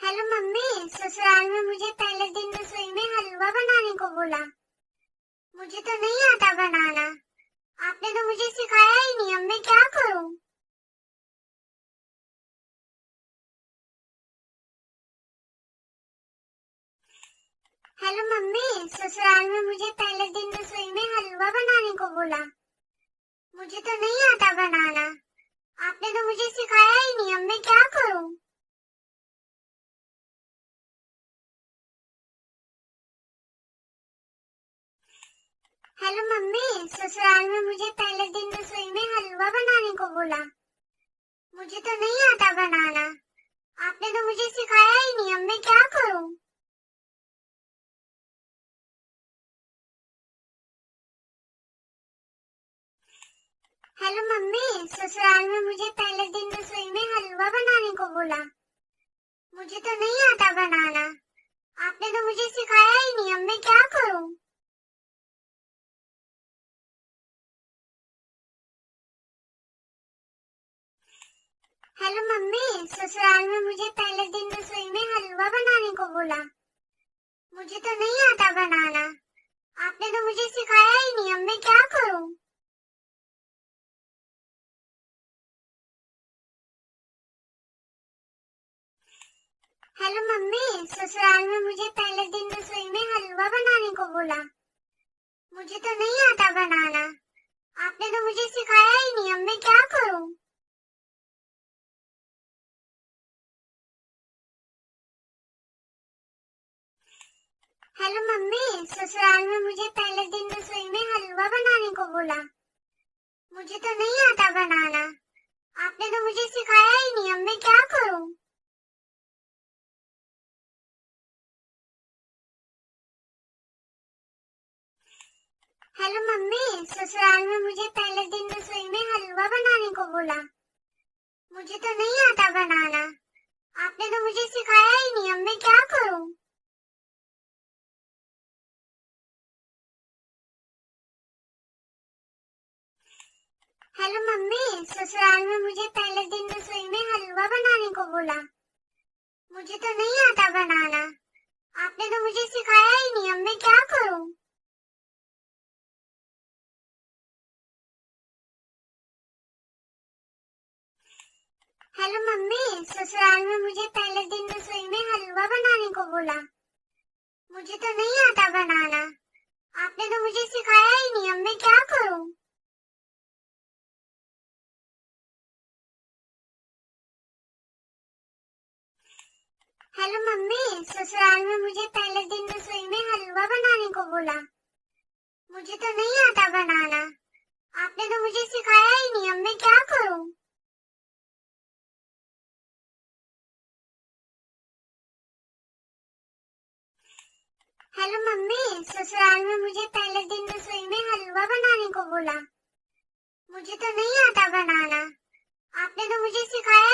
Hello mummy. ससुराल में मुझे पहले दिन रसोई में हलवा बनाने को बोला। मुझे तो नहीं आता बनाना। आपने तो मुझे सिखाया ही नहीं, अब मैं क्या करूं? Hello mummy. ससुराल में मुझे पहले दिन रसोई में हलवा बनाने को बोला। मुझे तो नहीं आता बनाना। आपने तो मुझे सिखाया ही नहीं, अब मैं क्या करूं? Hello mummy. ससुराल में मुझे पहले दिन रसोई में हलवा बनाने को बोला। मुझे तो नहीं आता बनाना। आपने तो मुझे सिखाया ही नहीं, अब मैं क्या करूं? Hello mummy. ससुराल में मुझे पहले दिन रसोई में हलवा बनाने को बोला। मुझे तो नहीं आता बनाना। आपने तो मुझे सिखाया ही नहीं, अब मैं क्या करूं? Hello mummy. ससुराल में मुझे पहले दिन रसोई में हलवा बनाने को बोला। मुझे तो नहीं आता बनाना। आपने तो मुझे सिखाया ही नहीं, अब मैं क्या करूं? Hello mummy. ससुराल में मुझे पहले दिन रसोई में हलवा बनाने को बोला। मुझे तो नहीं आता बनाना। आपने तो मुझे सिखाया ही नहीं, अब मैं क्या करूं? Hello mummy. ससुराल में मुझे पहले दिन रसोई में हलवा बनाने को बोला। मुझे तो नहीं आता बनाना। आपने तो मुझे सिखाया ही नहीं, अब मैं क्या करूं? Hello mummy. ससुराल में मुझे पहले दिन रसोई में हलवा बनाने को बोला। मुझे तो नहीं आता बनाना। आपने तो मुझे सिखाया ही नहीं, अब मैं क्या करूं? Hello mummy. ससुराल में मुझे पहले दिन रसोई में हलवा बनाने को बोला। मुझे तो नहीं आता बनाना। आपने तो मुझे सिखाया ही नहीं, अब मैं क्या करूं? Hello mummy. ससुराल में मुझे पहले दिन रसोई में हलवा बनाने को बोला। मुझे तो नहीं आता बनाना। आपने तो मुझे सिखाया ही नहीं, अब मैं क्या करूं? Hello mummy. ससुराल में मुझे पहले दिन रसोई में हलवा बनाने को बोला। मुझे तो नहीं आता बनाना। आपने तो मुझे सिखाया ही नहीं, अब मैं क्या करूं? Hello mummy. ससुराल में मुझे पहले दिन रसोई में हलवा बनाने को बोला। मुझे तो नहीं आता बनाना। आपने तो मुझे सिखाया